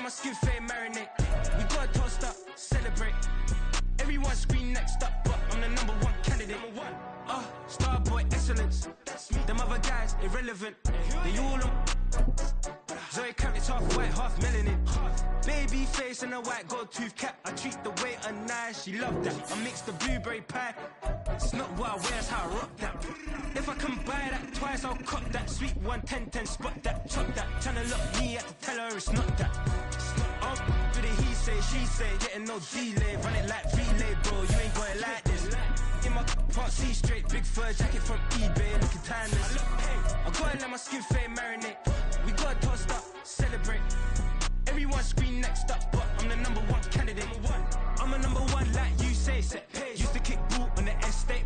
my skin fade marinate. We got a toast up, celebrate. Everyone scream next up, but I'm the #1 candidate. Star boy excellence. That's me. Them other guys irrelevant. They all on. Zoe Camp is half white, half melanin. Baby face and a white gold tooth cap. I treat the waiter nice, she love that. I mix the blueberry pie. It's not what I wear, it's how I rock that. If I can buy that twice, I'll cop that. Sweet 110, spot that, chop that. Tryna look me at the tell her it's not that. I'll do the he say, she say, getting no delay. Run it like relay, bro, you ain't got it like this. In my part C straight, big fur jacket from eBay, looking timeless. I gotta let my skin fade marinate. We got a toast up, celebrate. Everyone scream next up, but I'm the #1 candidate. I'm a #1 like you say, set pace. Used to kick ball on the estate.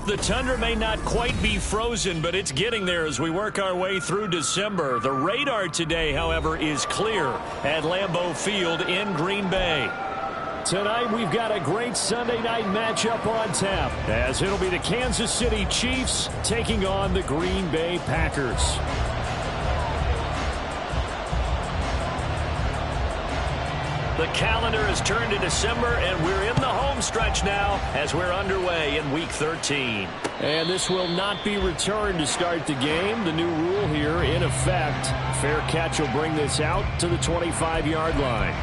The tundra may not quite be frozen, but it's getting there as we work our way through December. The radar today, however, is clear at Lambeau Field in Green Bay. Tonight, we've got a great Sunday night matchup on tap, as it'll be the Kansas City Chiefs taking on the Green Bay Packers. The calendar has turned to December, and we're in the home stretch now as we're underway in Week 13. And this will not be returned to start the game. The new rule here in effect. Fair catch will bring this out to the 25-yard line.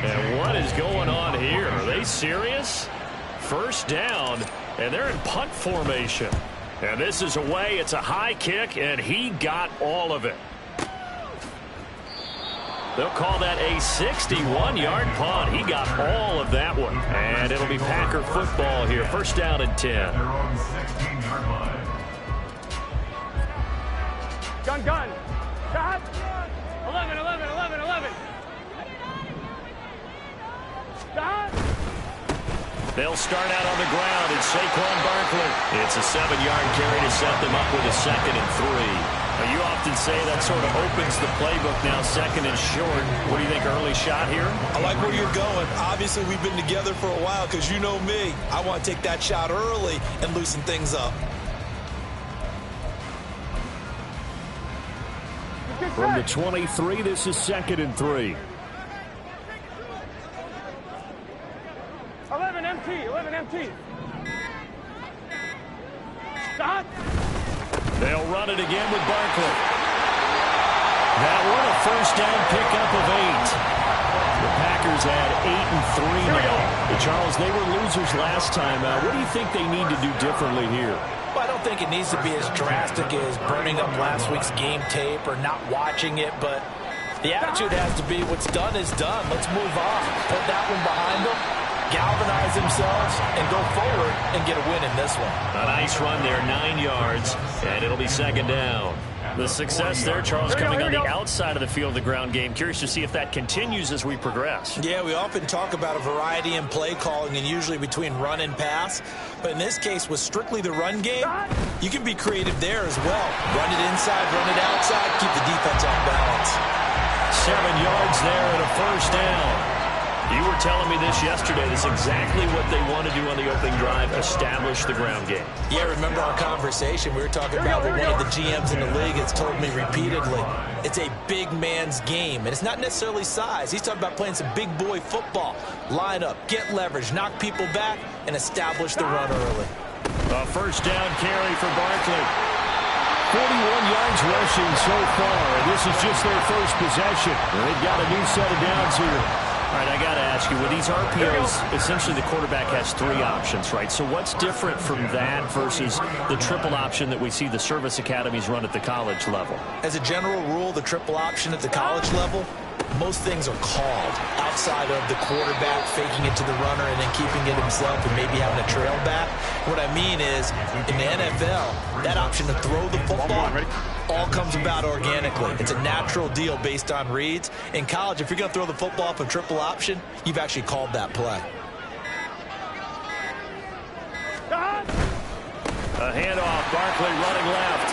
And what is going on here? Are they serious? First down, and they're in punt formation. And this is away. It's a high kick, and he got all of it. They'll call that a 61-yard punt. He got all of that one. And it'll be Packer football here. First down and 10. They're on the 16-yard line. Gun. Shot. 11. Shot. They'll start out on the ground. It's Saquon Barkley. It's a 7-yard carry to set them up with a 2nd and 3. Now, you often say that sort of opens the playbook now, 2nd and short. What do you think, early shot here? I like where you're going. Obviously, we've been together for a while because you know me. I want to take that shot early and loosen things up. From the 23, this is 2nd and 3. 11 empty. Stop. They'll run it again with Barkley. That one, a first down pickup of 8. The Packers had 8 and 3 now. Charles, they were losers last time. What do you think they need to do differently here? Well, I don't think it needs to be as drastic as burning up last week's game tape or not watching it, but the attitude has to be what's done is done. Let's move on. Put that one behind them. Galvanize themselves and go forward and get a win in this one. A nice run there, 9 yards, and it'll be 2nd down. The success there, Charles, coming on the outside of the field of the ground game. Curious to see if that continues as we progress. Yeah, we often talk about a variety in play calling and usually between run and pass. But in this case, with strictly the run game, you can be creative there as well. Run it inside, run it outside, keep the defense off balance. 7 yards there and a first down. You were telling me this yesterday. This is exactly what they want to do on the opening drive, establish the ground game. Yeah, remember our conversation? We were talking about what one of the GMs in the league has told me repeatedly. It's a big man's game, and it's not necessarily size. He's talking about playing some big boy football. Line up, get leverage, knock people back, and establish the run early. A first down carry for Barkley. 41 yards rushing so far, and this is just their first possession. They've got a new set of downs here. All right, I got to ask you, with these RPOs, essentially the quarterback has 3 options, right? So what's different from that versus the triple option that we see the service academies run at the college level? As a general rule, the triple option at the college level, most things are called outside of the quarterback faking it to the runner and then keeping it himself and maybe having a trail back. What I mean is, in the NFL, that option to throw the football all comes about organically. It's a natural deal based on reads. In college, if you're going to throw the football off a triple option, you've actually called that play. A handoff, Barkley running left.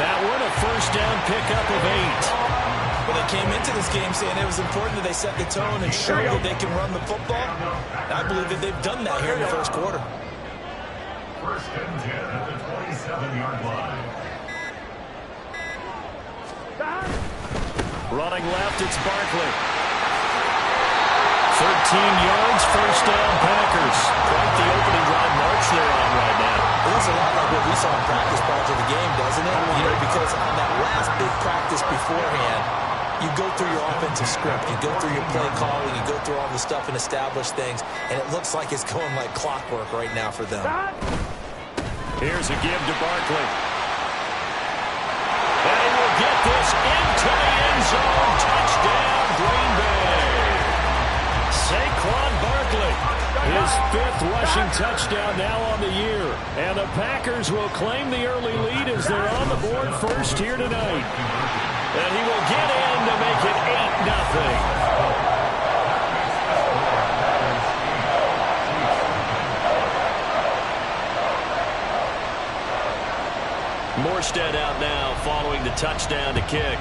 That one, a first down pickup of 8. Well, they came into this game saying it was important that they set the tone and show that they can run the football. And I believe that they've done that here in the first quarter. First and 10 at the 27-yard line. Running left, it's Barkley. 13 yards, first down, Packers. Quite the opening drive march they're on right now. It looks a lot like what we saw in practice prior to the game, doesn't it? You know, because on that last big practice beforehand, you go through your offensive script, you go through your play calling, you go through all the stuff and establish things, and it looks like it's going like clockwork right now for them. Here's a give to Barkley. And he will get this into the end zone. Touchdown, Green Bay. Saquon Barkley, his 5th rushing touchdown now on the year. And the Packers will claim the early lead as they're on the board first here tonight. And he will get in to make it 8-0. Morstead out now following the touchdown to kick.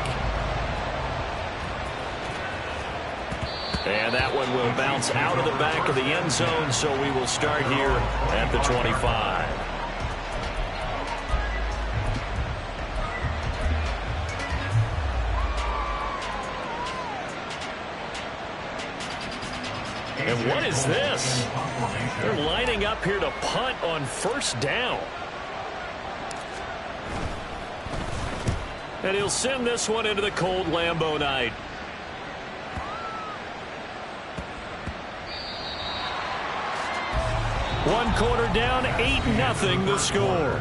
And that one will bounce out of the back of the end zone, so we will start here at the 25. And what is this? They're lining up here to punt on first down. And he'll send this one into the cold Lambeau night. One quarter down, 8-0 the score.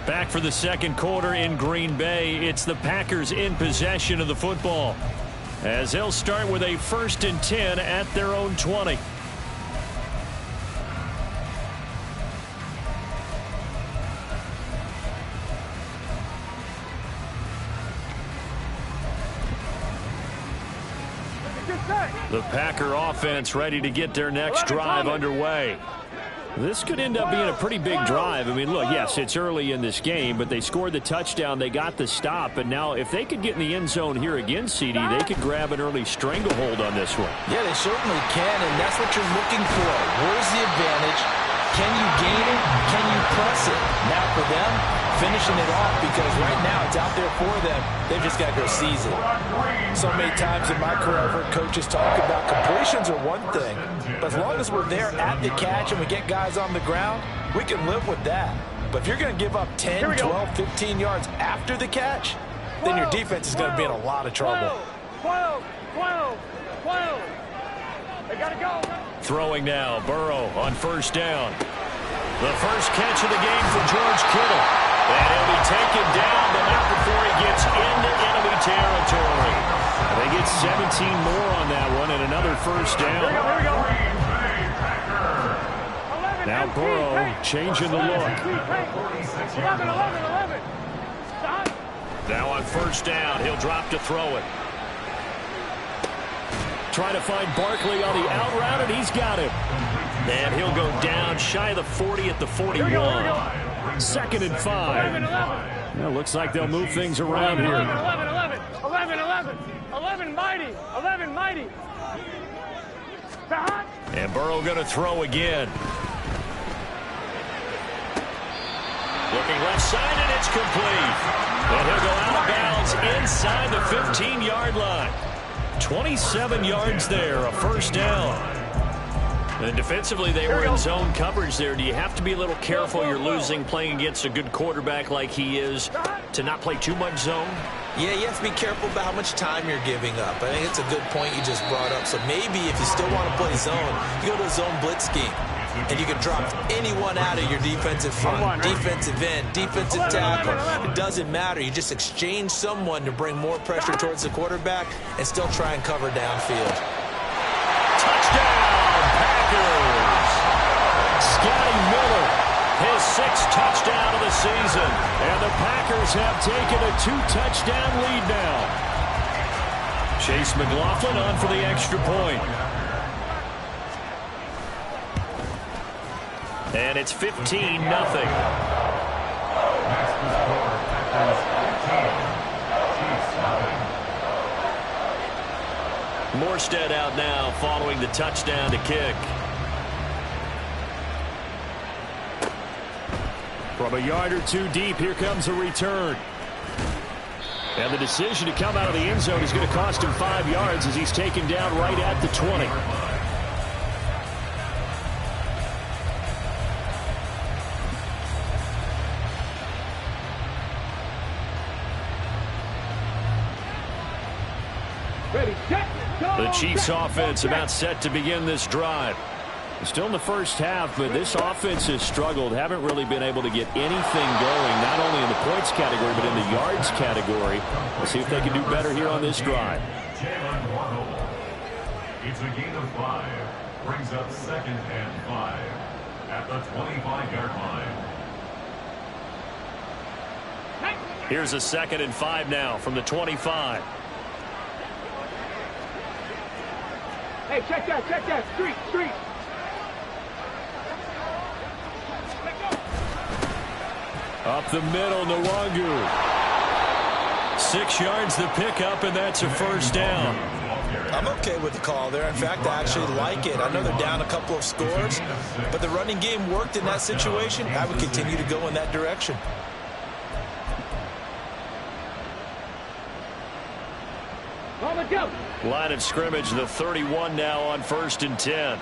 Back for the second quarter in Green Bay. It's the Packers in possession of the football, as they'll start with a 1st and 10 at their own 20. The Packer offense ready to get their next drive underway. This could end up being a pretty big drive. I mean, look, yes, it's early in this game, but they scored the touchdown. They got the stop. And now if they could get in the end zone here again, CD, they could grab an early stranglehold on this one. Yeah, they certainly can, and that's what you're looking for. Where's the advantage? Can you gain it? Can you press it? Now for them, finishing it off, because right now it's out there for them. They've just got to go seize it. So many times in my career, I've heard coaches talk about completions are one thing, but as long as we're there at the catch and we get guys on the ground, we can live with that. But if you're going to give up 10, 12, 15 yards after the catch, then your defense is going to be in a lot of trouble. 12. They got to go. Throwing now, Burrow on first down. The first catch of the game for George Kittle. And he'll be taken down, but not before he gets into enemy territory. They get 17 more on that one and another first down. Here we go. Now Burrow changing the look. 11. Stop. Now on first down, he'll drop to throw it. Trying to find Barkley on the out route, and he's got him. And he'll go down shy of the 40 at the 41. 2nd and 5. 11. Looks like they'll move things around here. 11 mighty. Stop. And Burrow going to throw again. Looking left side, and it's complete. And he'll go out of bounds inside the 15-yard line. 27 yards there, a first down. And defensively, they were in zone coverage there. Do you have to be a little careful? You're losing, playing against a good quarterback like he is, to not play too much zone? Yeah, you have to be careful about how much time you're giving up. I think it's a good point you just brought up. So maybe if you still want to play zone, you go to a zone blitz scheme. And you can drop anyone out of your defensive front, defensive end, defensive tackle. It doesn't matter. You just exchange someone to bring more pressure towards the quarterback and still try and cover downfield. Touchdown, Packers! Scotty Miller, his 6th touchdown of the season. And the Packers have taken a 2-touchdown lead now. Chase McLaughlin on for the extra point. And it's 15-0. Morstead out now following the touchdown to kick. From a yard or two deep, here comes a return. And the decision to come out of the end zone is going to cost him 5 yards as he's taken down right at the 20. The Chiefs offense about set to begin this drive. Still in the first half, but this offense has struggled. Haven't really been able to get anything going, not only in the points category, but in the yards category. Let's see if they can do better here on this drive. It's a gain of 5. Brings up 2nd and 5 at the 25-yard line. Here's a 2nd and 5 now from the 25. Hey, check that. Street. Up the middle, Nwangu. 6 yards the pickup, and that's a first down. I'm okay with the call there. In fact, I actually like it. I know they're down a couple of scores, but the running game worked in that situation. I would continue to go in that direction. Line of scrimmage, the 31 now on 1st and 10.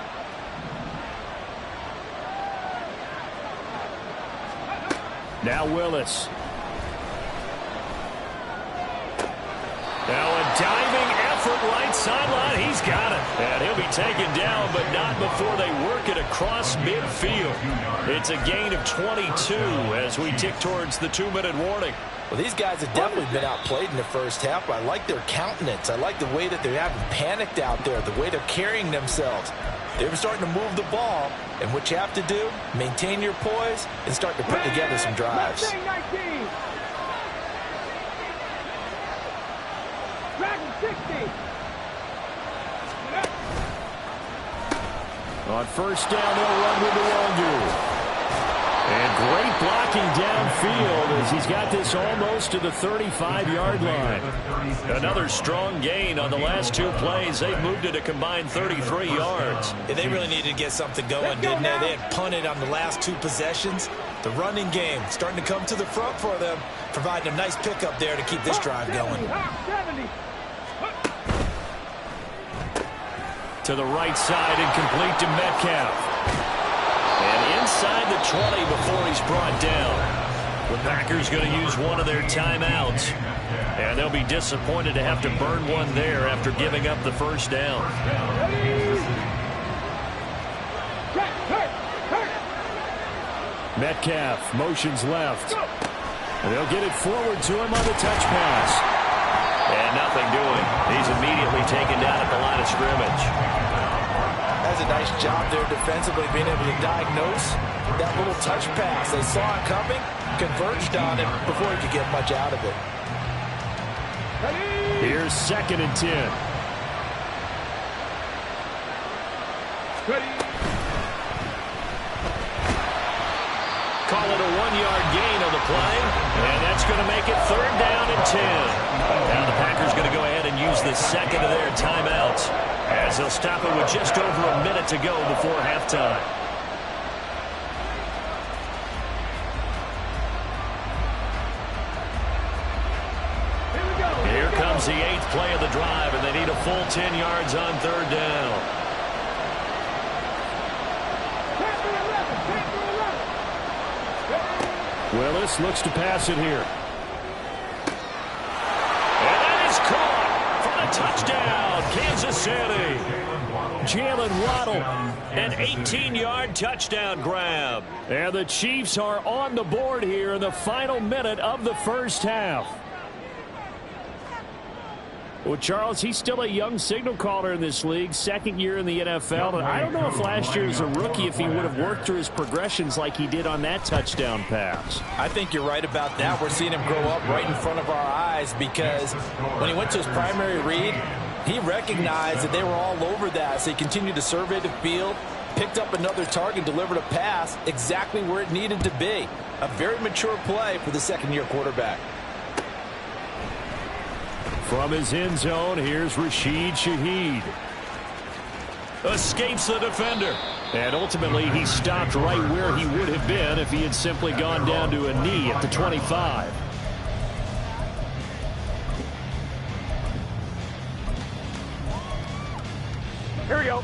Now Willis. Now a diving effort right sideline. He's got it. And he'll be taken down, but not before they work it across midfield. It's a gain of 22 as we tick towards the 2-minute warning. Well, these guys have definitely been outplayed in the first half. I like their countenance. I like the way that they haven't panicked out there, the way they're carrying themselves. They're starting to move the ball, and what you have to do, maintain your poise and start to put together some drives. On 1st down, they'll run with Nwangu. And great blocking downfield as he's got this almost to the 35-yard line. Another strong gain on the last 2 plays. They've moved it a combined 33 yards. Yeah, they really needed to get something going, didn't they? They had punted on the last 2 possessions. The running game starting to come to the front for them, providing a nice pickup there to keep this drive going. To the right side and complete to Metcalf. And inside the 20 before he's brought down. The Packers going to use one of their timeouts. And they'll be disappointed to have to burn one there after giving up the first down. Metcalf motions left. And they'll get it forward to him on the touch pass. And nothing doing. He's immediately taken down at the line of scrimmage. That's a nice job there defensively, being able to diagnose that little touch pass. They saw it coming, converged on it before he could get much out of it. Here's 2nd and 10. Call it a 1-yard gain on the play, and that's going to make it 3rd down and 10. Now the Packers going to go ahead and use the 2nd of their timeouts, as they'll stop it with just over a minute to go before halftime. Here comes the 8th play of the drive, and they need a full 10 yards on 3rd down. Willis looks to pass it here. And that is caught for the touchdown, Kansas City. Jalen Waddle, an 18-yard touchdown grab. And the Chiefs are on the board here in the final minute of the first half. Well, Charles, he's still a young signal caller in this league, 2nd year in the NFL. And I don't know if last year as a rookie, if he would have worked through his progressions like he did on that touchdown pass. I think you're right about that. We're seeing him grow up right in front of our eyes, because when he went to his primary read, he recognized that they were all over that. So he continued to survey the field, picked up another target, delivered a pass exactly where it needed to be. A very mature play for the 2nd-year quarterback. From his end zone, here's Rashid Shaheed. escapes the defender. And ultimately, he stopped right where he would have been if he had simply gone down to a knee at the 25. Here we go.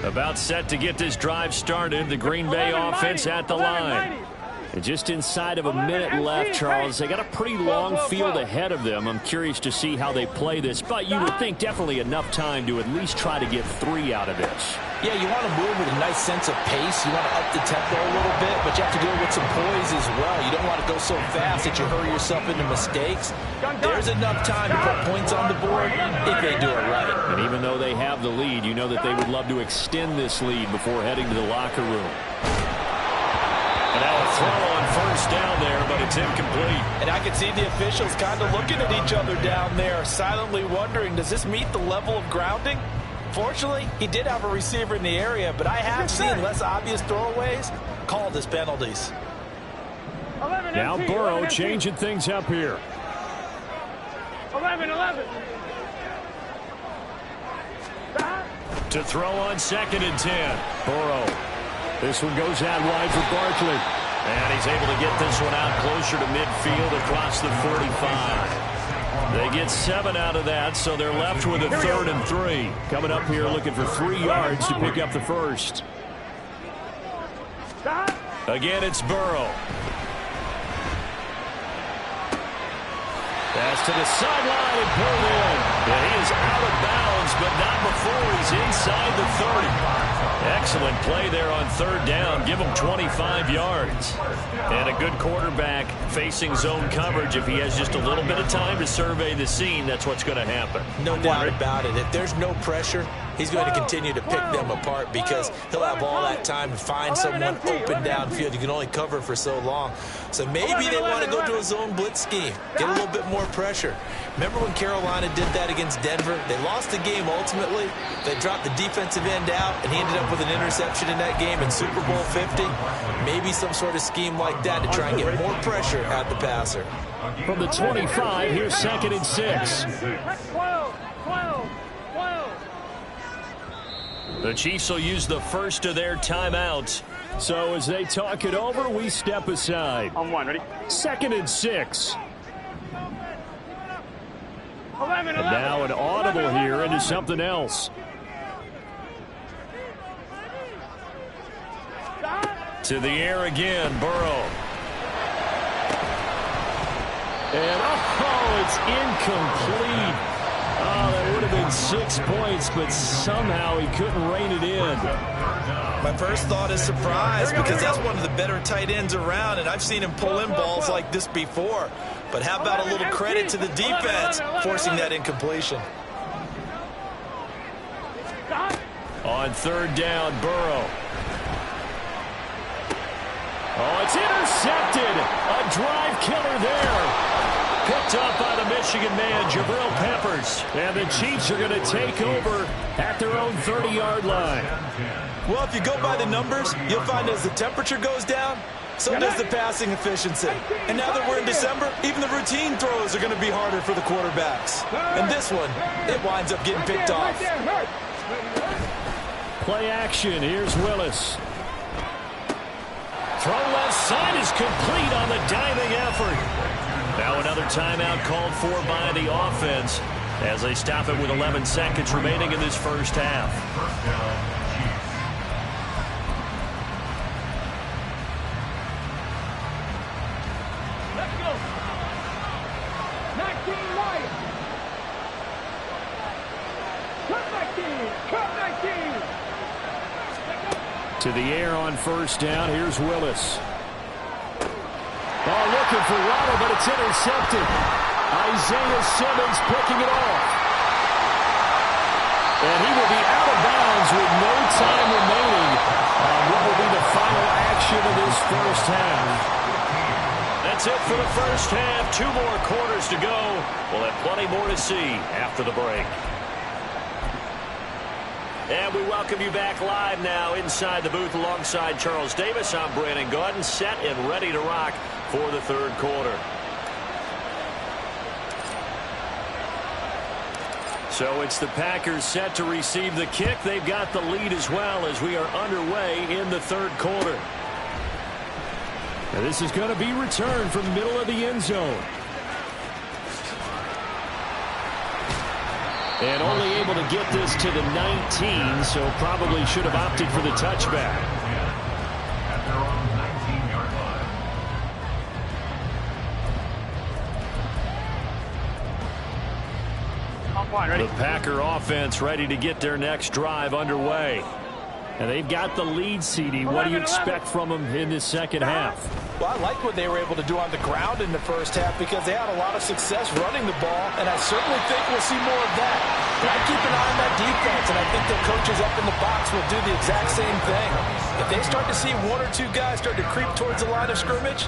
About set to get this drive started. The Green Bay offense at the line. And just inside of a minute left, Charles. They got a pretty long field ahead of them. I'm curious to see how they play this, but you would think definitely enough time to at least try to get 3 out of this. Yeah, you want to move with a nice sense of pace. You want to up the tempo a little bit, but you have to do it with some poise as well. You don't want to go so fast that you hurry yourself into mistakes. There's enough time to put points on the board if they do it right. And even though they have the lead, you know that they would love to extend this lead before heading to the locker room. And now a throw on first down there, but it's incomplete. And I can see the officials kind of looking at each other down there, silently wondering, does this meet the level of grounding? Fortunately, he did have a receiver in the area, but I have seen less obvious throwaways called as penalties. Now Burrow changing things up here. 11. To throw on 2nd and 10. Burrow. This one goes out wide for Barkley. And he's able to get this one out closer to midfield across the 45. They get 7 out of that, so they're left with a 3rd and 3. Coming up here looking for 3 yards to pick up the first. Again, it's Burrow. Pass to the sideline and pulled in. And he is out of bounds, but not before he's inside the 30. Excellent play there on 3rd down. Give him 25 yards. And a good quarterback facing zone coverage. If he has just a little bit of time to survey the scene, that's what's going to happen. No doubt about it. If there's no pressure, he's going to continue to pick them apart because he'll have all that time to find someone open downfield. You can only cover for so long. So maybe they want to go to a zone blitz scheme, get a little bit more pressure. Remember when Carolina did that against Denver? They lost the game ultimately. They dropped the defensive end out, and he ended up with an interception in that game in Super Bowl 50. Maybe some sort of scheme like that to try and get more pressure at the passer. From the 25, here's 2nd and 6. 12. The Chiefs will use the first of their timeouts. So as they talk it over, we step aside. On 1, ready? 2nd and 6. 11. And now an audible here into something else. To the air again, Burrow. And it's incomplete. Oh, that would have been 6 points, but somehow he couldn't rein it in. My first thought is surprise because that's one of the better tight ends around, and I've seen him pull in balls like this before. But how about a little credit to the defense forcing that incompletion? On 3rd down, Burrow. Oh, it's intercepted. A drive killer there. Picked up by the Michigan man, Jabril Peppers. And the Chiefs are going to take over at their own 30-yard line. Well, if you go by the numbers, you'll find as the temperature goes down, so does the passing efficiency. And now that we're in December, even the routine throws are going to be harder for the quarterbacks. And this one, it winds up getting picked off. Play action. Here's Willis. Throw left side is complete on the diving effort. Now another timeout called for by the offense as they stop it with 11 seconds remaining in this first half. Let's go. 19 Wyatt. Cut 19. To the air on 1st down. Here's Willis. Oh, looking for Waddle, but it's intercepted. Isaiah Simmons picking it off. And he will be out of bounds with no time remaining on what will be the final action of this first half. That's it for the first half. 2 more quarters to go. We'll have plenty more to see after the break. And we welcome you back live now inside the booth alongside Charles Davis. I'm Brandon Gaudin, set and ready to rock for the 3rd quarter. So it's the Packers set to receive the kick. They've got the lead as well as we are underway in the third quarter. And this is going to be returned from the middle of the end zone. And only able to get this to the 19, so probably should have opted for the touchback. At their own 19-yard line. The Packer offense ready to get their next drive underway. And they've got the lead, CD. What do you expect from them in this second half? Well, I like what they were able to do on the ground in the first half because they had a lot of success running the ball, and I certainly think we'll see more of that. But I keep an eye on that defense, and I think their coaches up in the box will do the exact same thing. If they start to see one or two guys start to creep towards the line of scrimmage,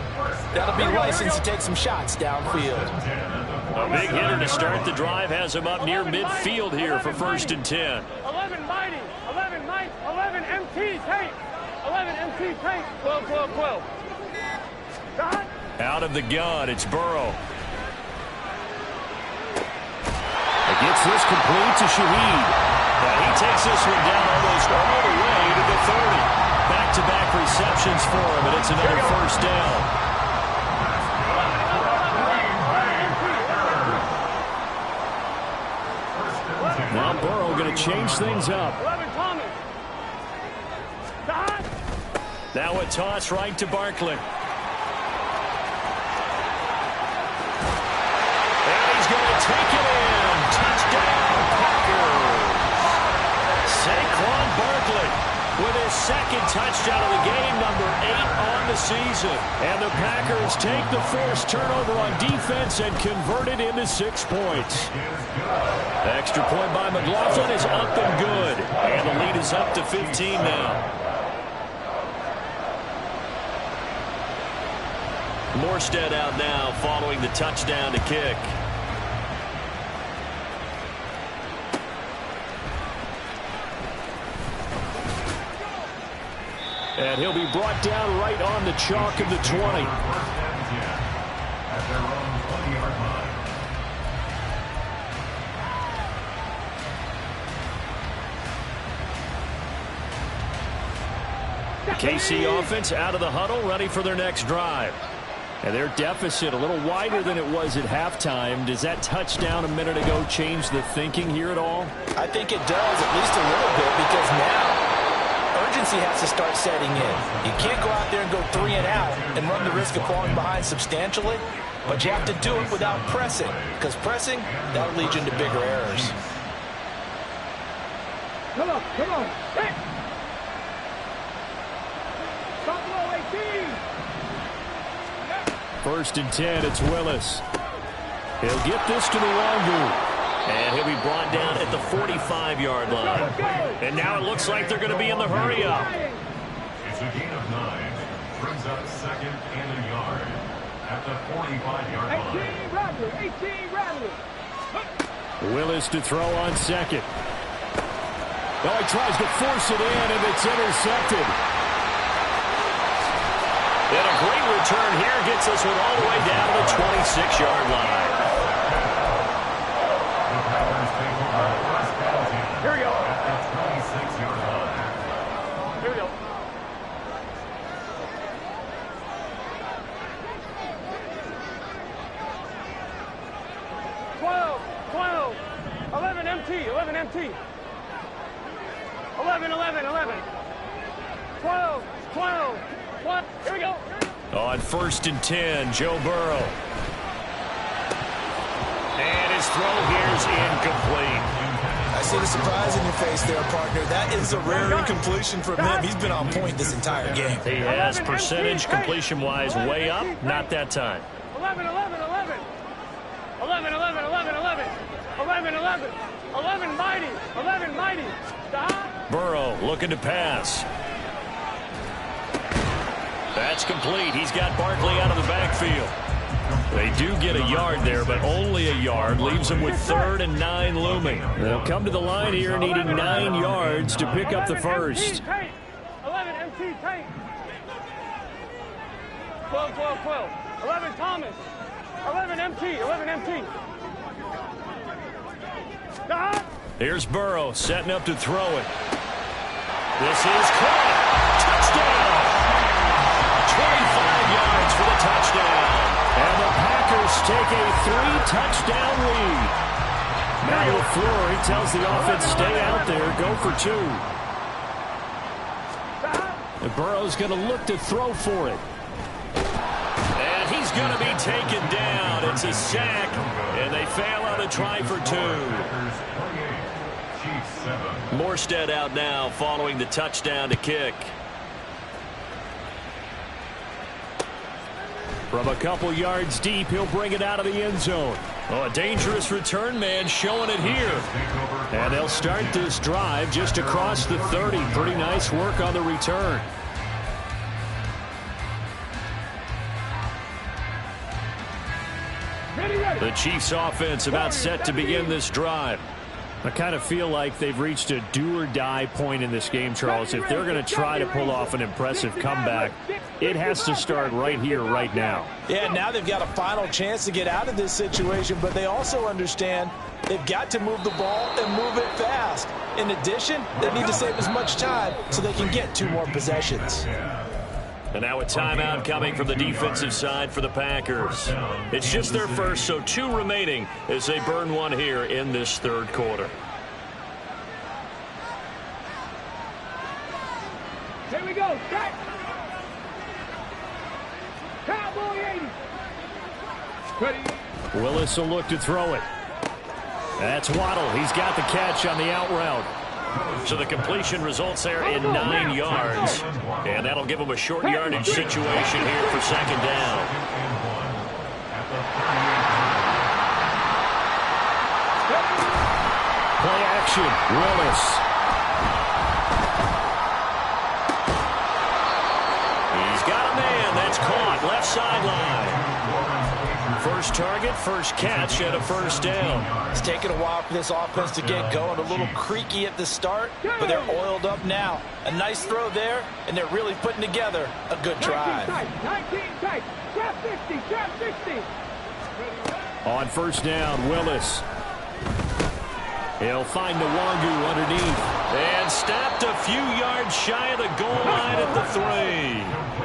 that'll be license to take some shots downfield. A big hitter to start the drive has him up near midfield here for 1st and 10. 11 mighty, 11 might, 11 MT tank, 11 MT tank, 12, 12, 12. Out of the gun, it's Burrow. It gets this complete to Shaheed. Now he takes this one down almost all the way to the 30. Back-to-back receptions for him, and it's another first down. Now Burrow going to change things up. 11 Thomas. Now a toss right to Barkley. Take it in. Touchdown, Packers. Saquon Barkley with his second touchdown of the game, number 8 on the season. And the Packers take the forced turnover on defense and convert it into 6 points. Extra point by McLaughlin is up and good. And the lead is up to 15 now. Morstead out now following the touchdown to kick. And he'll be brought down right on the chalk of the 20. At their own 20-yard line. The KC offense out of the huddle, ready for their next drive. And their deficit a little wider than it was at halftime. Does that touchdown a minute ago change the thinking here at all? I think it does, at least a little bit, because now urgency has to start setting in. You can't go out there and go 3 and out and run the risk of falling behind substantially, but you have to do it without pressing, because pressing, that'll lead you into bigger errors. Come on, come on. Hey. Stop low, 18. 1st and 10, it's Willis. He'll get this to the Longoon. And he'll be brought down at the 45-yard line. And now it looks like they're going to be in the hurry-up. It's a gain of 9. Brings up 2nd and a yard at the 45-yard line. 18 Rattler, 18 Rattler. Willis to throw on 2nd. Oh, he tries to force it in, and it's intercepted. And a great return here gets us one all the way down to the 26-yard line. Here we go. At the 26-yard line. Here we go. Twelve, 11 MT, 11 MT. 11, 11, 11. 12, 12. What? Here we go. On 1st and 10, Joe Burrow. And his throw here's incomplete. I see the surprise in your face there, partner. That is a rare incompletion from him. He's been on point this entire game. He has percentage completion-wise way up. Not that time. 11, 11, 11. 11, 11, 11, 11. 11, 11. 11 mighty. 11 mighty. Stop. Burrow looking to pass. That's complete. He's got Barkley out of the backfield. They do get a yard there, but only a yard. Leaves them with 3rd and 9 looming. They'll come to the line here needing 9 yards to pick up the first. 11 MT tank. 12, 12, 12. 11 Thomas. 11 MT. 11 MT. Here's Burrow setting up to throw it. This is caught. Touchdown. 25 yards for the touchdown. And the Packers take a 3-touchdown lead. Matt LaFleur, he tells the offense, stay out there, go for 2. And Burrow's going to look to throw for it. And he's going to be taken down. It's a sack, and they fail on a try for 2. Morstead out now following the touchdown to kick. From a couple yards deep, he'll bring it out of the end zone. Oh, a dangerous return man showing it here. And they'll start this drive just across the 30. Pretty nice work on the return. The Chiefs offense about set to begin this drive. I kind of feel like they've reached a do-or-die point in this game, Charles. If they're going to try to pull off an impressive comeback, it has to start right here, right now. Yeah, now they've got a final chance to get out of this situation, but they also understand they've got to move the ball and move it fast. In addition, they need to save as much time so they can get 2 more possessions. And now a timeout coming from the defensive side for the Packers. It's just their first, so 2 remaining as they burn 1 here in this third quarter. Here we go. Back. Cowboy 80. Ready. Willis will look to throw it. That's Waddle. He's got the catch on the out route. So the completion results there in 9 yards. And that'll give them a short yardage situation here for second down. Play action. Willis. He's got a man. That's caught. Left sideline. First target, first catch, and a first down. It's taken a while for this offense to get going. A little creaky at the start, but they're oiled up now. A nice throw there, and they're really putting together a good drive. 19 tight. Trap 60. Trap 60. On first down, Willis. He'll find Nwangu underneath. And stopped a few yards shy of the goal line at the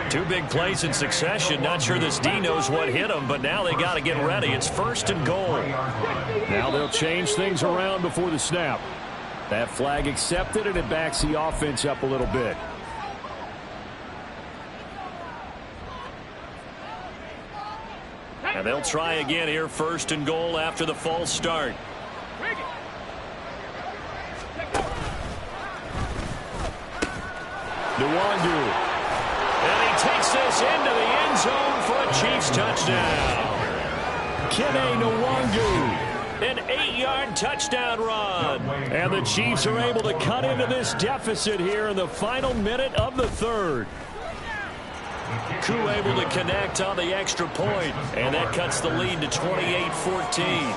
3. 2 big plays in succession. Not sure this D knows what hit him, but now they got to get ready. It's first and goal. Now they'll change things around before the snap. That flag accepted, and it backs the offense up a little bit. And they'll try again here, first and goal after the false start. Nwangu. And he takes this into the end zone for a Chiefs touchdown. Kene Nwangu. An 8-yard touchdown run. And the Chiefs are able to cut into this deficit here in the final minute of the third. Koo able to connect on the extra point, and that cuts the lead to 28-14.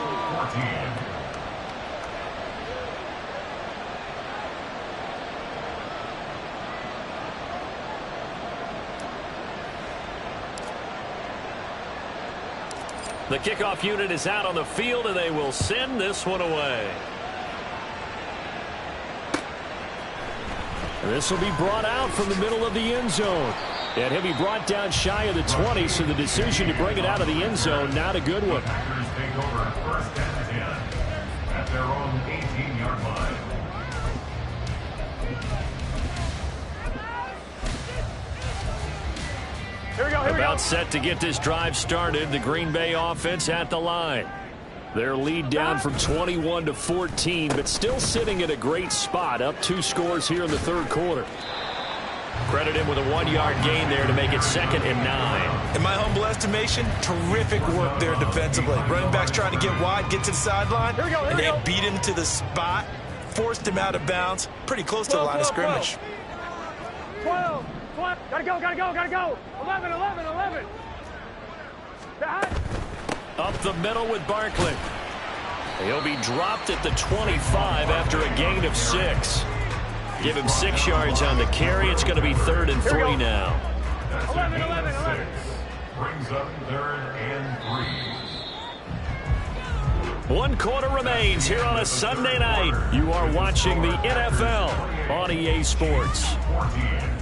The kickoff unit is out on the field, and they will send this one away. This will be brought out from the middle of the end zone. And he'll be brought down shy of the 20, so the decision to bring it out of the end zone, not a good one. Packers take over first and 10 at their own 18-yard line. About set to get this drive started. The Green Bay offense at the line. Their lead down from 21 to 14, but still sitting at a great spot. Up 2 scores here in the third quarter. Credit him with a 1-yard gain there to make it 2nd and 9. In my humble estimation, terrific work there defensively. Running backs trying to get wide, get to the sideline, and they beat him to the spot, forced him out of bounds, pretty close to the line of scrimmage. 12. Gotta go. 11. Up the middle with Barkley. He'll be dropped at the 25 after a gain of 6. Give him 6 yards on the carry. It's going to be 3rd and 3 now. That's 11. Brings up 3rd and 3. 1 quarter remains here on a Sunday night. You are watching the NFL on EA Sports.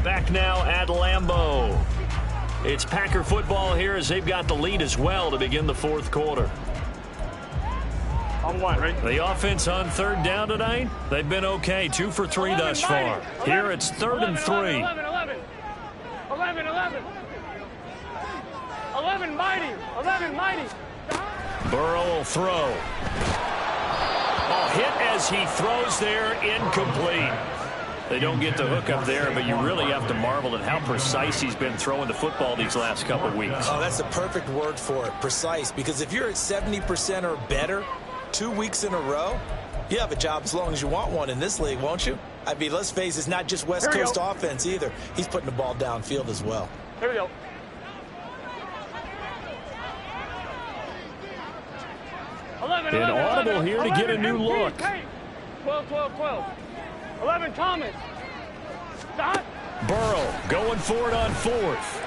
Back now at Lambeau. It's Packer football here as they've got the lead as well to begin the 4th quarter. On one, right? The offense on 3rd down tonight, they've been okay. 2 for 3 thus far. Here it's 3rd and 3. 11 mighty. 11 mighty. Burrow will throw. Oh, hit as he throws there, incomplete. They don't get the hook up there, but you really have to marvel at how precise he's been throwing the football these last couple weeks. Oh, that's the perfect word for it, precise. Because if you're at 70% or better 2 weeks in a row, you have a job as long as you want one in this league, won't you? I mean, let's face it, it's not just West Coast offense either. He's putting the ball downfield as well. Here we go. An audible here to get a new look. 12. 11 Thomas. Stop. Burrow going for it on 4th.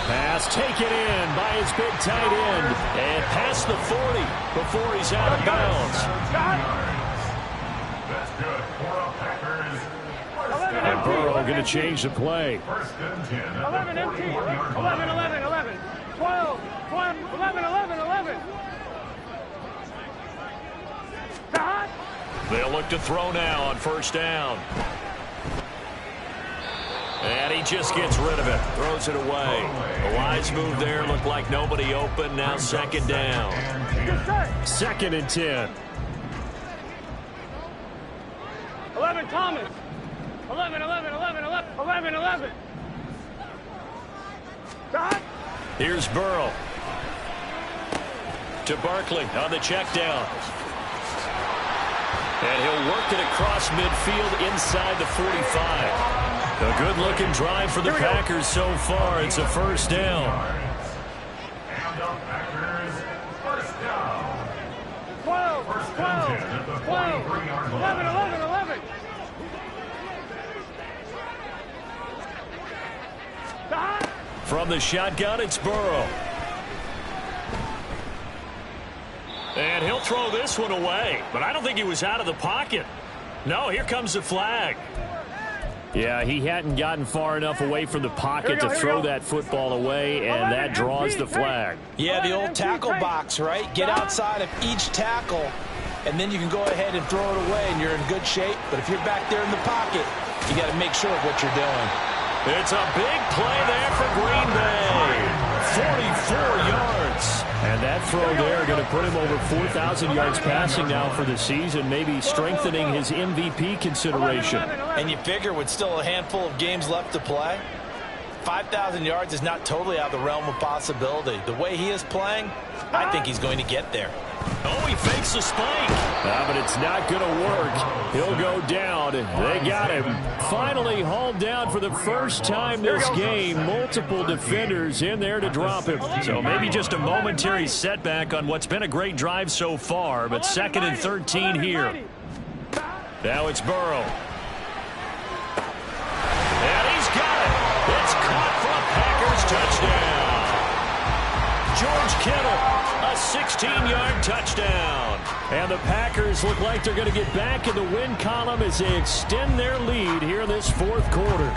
Pass taken in by his big tight end. And past the 40 before he's out of bounds. That's good for a Packers. And Burrow going to change the play. 11 empty. 11. 12. 11. Stop. They'll look to throw now on 1st down. And he just gets rid of it. Throws it away. A wise move there. Looked like nobody open. Now 2nd down. 2nd and 10. 11 Thomas. 11. Stop. Here's Burrow. To Barkley on the check down. And he'll work it across midfield inside the 45. A good-looking drive for the Packers so far. It's a 1st down. And the Packers, 1st down. 12. 11. Stop. From the shotgun, it's Burrow. And he'll throw this one away. But I don't think he was out of the pocket. No, here comes the flag. Yeah, he hadn't gotten far enough away from the pocket to throw that football away, and that draws the flag. Yeah, the old tackle box, right? Get outside of each tackle, and then you can go ahead and throw it away, and you're in good shape. But if you're back there in the pocket, you got to make sure of what you're doing. It's a big play there for Green Bay. 44 yards. And that throw there going to put him over 4,000 yards passing now for the season, maybe strengthening his MVP consideration. And you figure with still a handful of games left to play, 5,000 yards is not totally out of the realm of possibility. The way he is playing, I think he's going to get there. Oh, he fakes the spike. But it's not going to work. He'll go down. They got him. Finally hauled down for the first time this game. Multiple defenders in there to drop him. So maybe just a momentary setback on what's been a great drive so far. But 2nd and 13 here. Now it's Burrow. And he's got it. It's caught for a Packers touchdown. George Kittle. A 16-yard touchdown. And the Packers look like they're going to get back in the win column as they extend their lead here in this 4th quarter.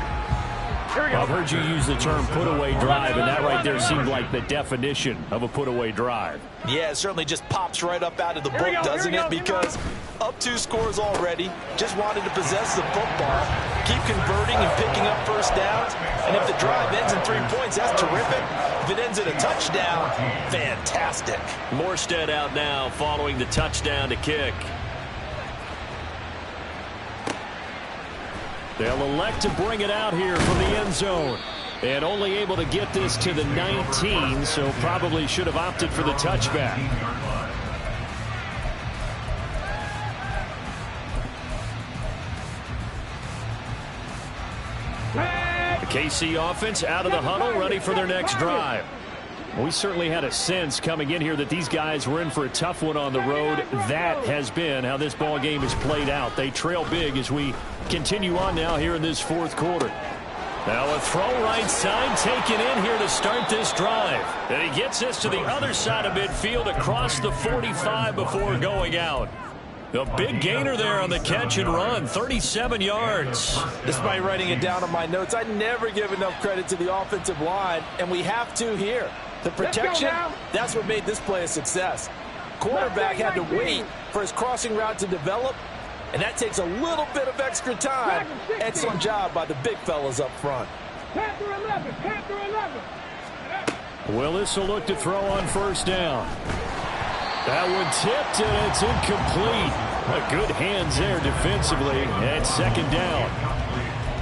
I've heard you use the term put-away drive, and that right there seemed like the definition of a put-away drive. Yeah, it certainly just pops right up out of the book, doesn't it? Because up 2 scores already, just wanted to possess the football, keep converting and picking up 1st downs, and if the drive ends in 3 points, that's terrific. If it ends in a touchdown, fantastic. Morstead out now following the touchdown to kick. They'll elect to bring it out here from the end zone. And only able to get this to the 19, so probably should have opted for the touchback. The KC offense out of the huddle, ready for their next drive. We certainly had a sense coming in here that these guys were in for a tough one on the road. That has been how this ball game has played out. They trail big as we continue on now here in this 4th quarter. Now a throw right side taken in here to start this drive. And he gets this to the other side of midfield across the 45 before going out. A big gainer there on the catch and run, 37 yards. Despite writing it down on my notes, I never give enough credit to the offensive line, and we have to here. The protection, that's what made this play a success. Quarterback had to wait for his crossing route to develop, and that takes a little bit of extra time. Excellent job by the big fellas up front. Panther 11, Panther 11. Willis will look to throw on first down. That one tipped, and it's incomplete. Good hands there defensively at second down.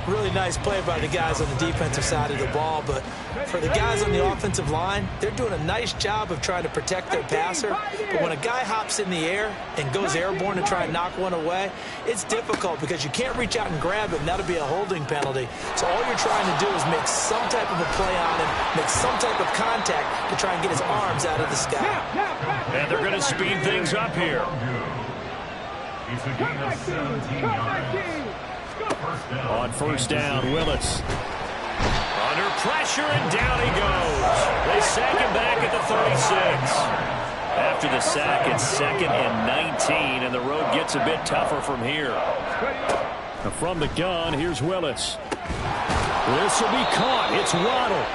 Really nice play by the guys on the defensive side of the ball, but for the guys on the offensive line, they're doing a nice job of trying to protect their passer. But when a guy hops in the air and goes airborne to try and knock one away, it's difficult because you can't reach out and grab it, and that'll be a holding penalty. So all you're trying to do is make some type of a play on him, make some type of contact to try and get his arms out of the sky. And they're going to speed things up here. It's a gain of 17 yards. On first down, Willis. Under pressure, and down he goes. They sack him back at the 36. After the sack, it's 2nd and 19, and the road gets a bit tougher from here. From the gun, here's Willis. This will be caught. It's Waddle.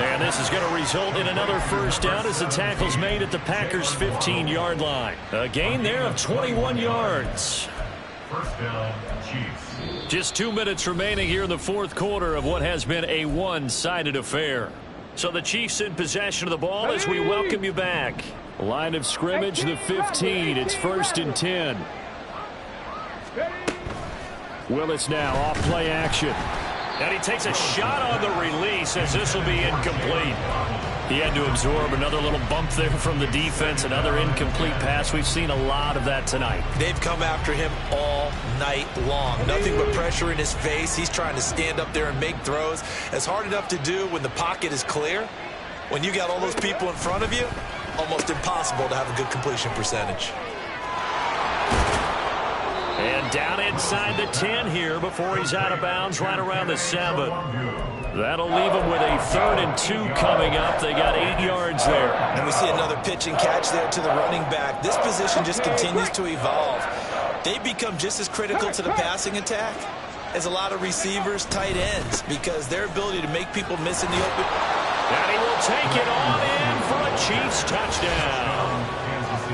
And this is going to result in another first down as the tackle's made at the Packers' 15-yard line. A gain there of 21 yards. First down, Chiefs. Just 2 minutes remaining here in the fourth quarter of what has been a one-sided affair. So the Chiefs in possession of the ball as we welcome you back. Line of scrimmage, the 15. It's 1st and 10. Willis now off play action. And he takes a shot on the release as this will be incomplete. He had to absorb another little bump there from the defense, another incomplete pass. We've seen a lot of that tonight. They've come after him all night long. Nothing but pressure in his face. He's trying to stand up there and make throws. It's hard enough to do when the pocket is clear. When you got all those people in front of you, almost impossible to have a good completion percentage. And down inside the 10 here before he's out of bounds right around the 7. That'll leave him with a 3rd and 2 coming up. They got 8 yards there. And we see another pitch and catch there to the running back. This position just continues to evolve. They become just as critical to the passing attack as a lot of receivers, tight ends, because their ability to make people miss in the open. And he will take it on in for a Chiefs touchdown.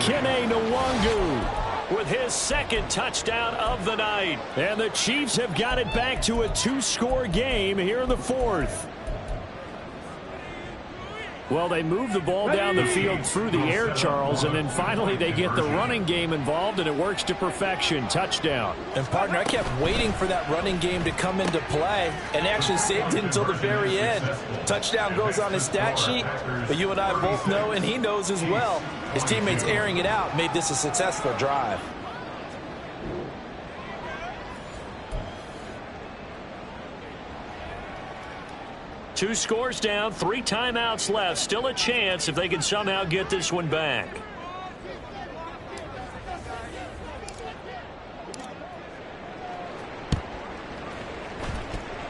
Kene Nwangu with his 2nd touchdown of the night. And the Chiefs have got it back to a 2-score game here in the 4th. Well, they move the ball down the field through the air, Charles, and then finally they get the running game involved, and it works to perfection. Touchdown. And, partner, I kept waiting for that running game to come into play and actually saved it until the very end. Touchdown goes on his stat sheet, but you and I both know, and he knows as well, his teammates airing it out made this a successful drive. Two scores down, 3 timeouts left. Still a chance if they can somehow get this one back.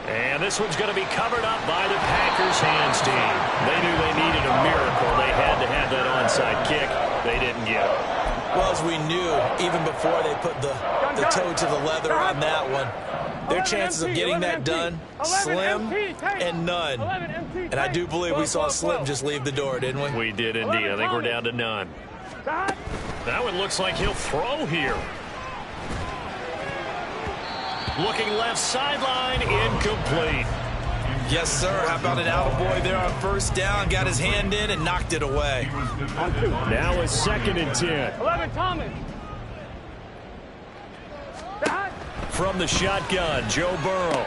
And this one's going to be covered up by the Packers hands team. They knew they needed a miracle. They had to have that onside kick. They didn't get it. Well, as we knew, even before they put the toe to the leather on that one, their chances of getting that done, slim and none. And I do believe we saw Slim just leave the door, didn't we? We did indeed. I think we're down to none. That one looks like he'll throw here. Looking left sideline, incomplete. Yes, sir. How about an attaboy there on first down? Got his hand in and knocked it away. Now a 2nd and 10. 11, Thomas. From the shotgun, Joe Burrow.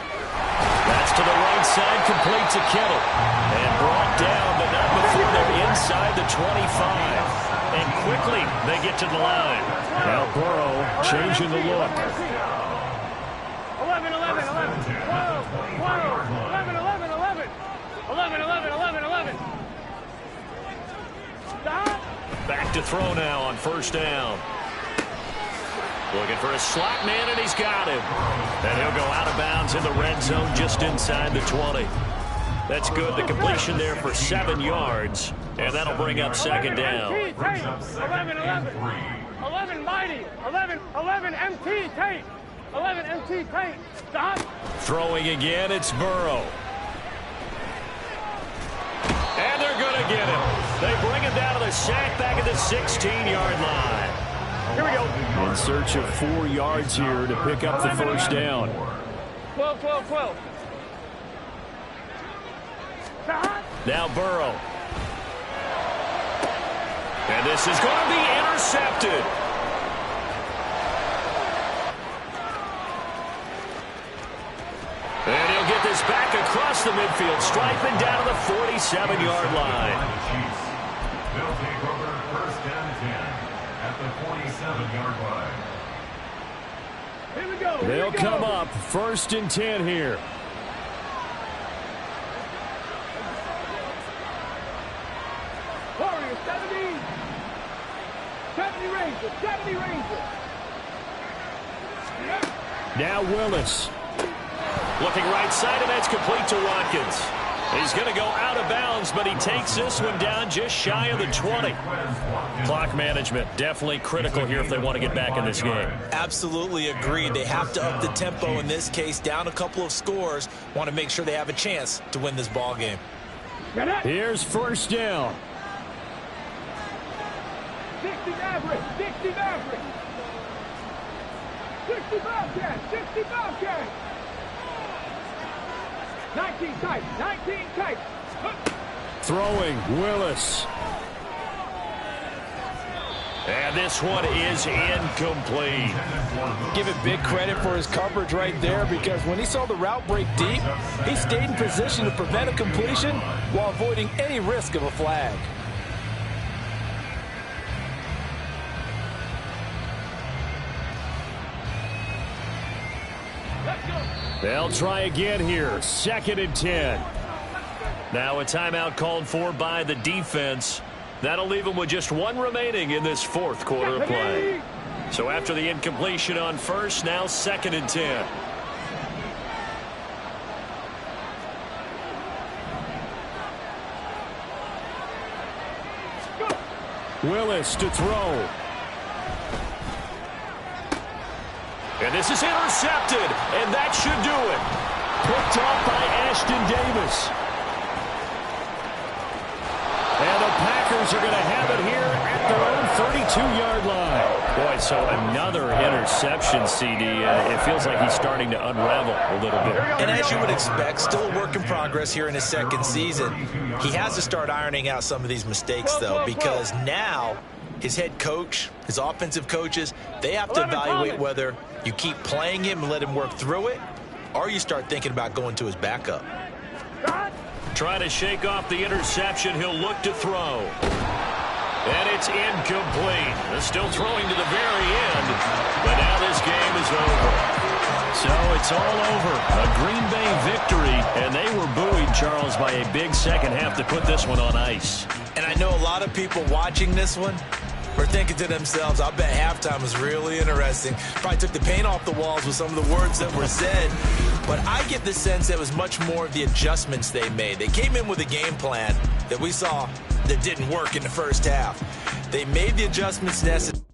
That's to the right side, complete to Kittle. And brought down, but not before they're inside the 25. And quickly, they get to the line. Now Burrow changing the look. 11, 11, 11. Whoa, whoa. 11, 11, 11. 11, 11, 11, 11. Back to throw now on first down. Looking for a slot man, and he's got him. And he'll go out of bounds in the red zone just inside the 20. That's good. The completion there for 7 yards. And that'll bring up second down. 11 mighty. 11 MT tape. 11 MT tape. Stop. Throwing again, it's Burrow. And they're going to get him. They bring him down to the sack back at the 16-yard line. Here we go. In search of 4 yards here to pick up the first down. 12. Now Burrow. And this is going to be intercepted. And he'll get this back across the midfield stripe and down to the 47-yard line. They'll take over first and 10 at the 47-yard line. Here we go. They'll come up first and 10 here. Warriors, 70 Rangers, 70 Rangers. Now Willis. Looking right side, and that's complete to Watkins. He's going to go out of bounds, but he takes this one down just shy of the 20. Clock management definitely critical here if they want to get back in this game. Absolutely agreed. They have to up the tempo in this case, down a couple of scores. Want to make sure they have a chance to win this ball game. Here's first down. 60 Maverick, 60 Maverick. 60 Bobcat, 60 Bobcat. 19 tight, 19 tight. Throwing, Willis. And this one is incomplete. Give it big credit for his coverage right there, because when he saw the route break deep, he stayed in position to prevent a completion while avoiding any risk of a flag. They'll try again here. Second and 10. Now a timeout called for by the defense. That'll leave them with just 1 remaining in this 4th quarter of play. So after the incompletion on first, now second and 10. Willis to throw. And this is intercepted, and that should do it. Picked off by Ashton Davis. And the Packers are going to have it here at their own 32-yard line. Boy, so another interception, CD. It feels like he's starting to unravel a little bit. And as you would expect, still a work in progress here in his 2nd season. He has to start ironing out some of these mistakes, though, because now his head coach, his offensive coaches, they have to evaluate whether you keep playing him and let him work through it, or you start thinking about going to his backup. Trying to shake off the interception. He'll look to throw. And it's incomplete. They're still throwing to the very end. But now this game is over. So it's all over. A Green Bay victory. And they were buoyed, Charles, by a big second half to put this one on ice. And I know a lot of people watching this one were thinking to themselves, I bet halftime was really interesting. Probably took the paint off the walls with some of the words that were said. But I get the sense that it was much more of the adjustments they made. They came in with a game plan that we saw that didn't work in the first half. They made the adjustments necessary.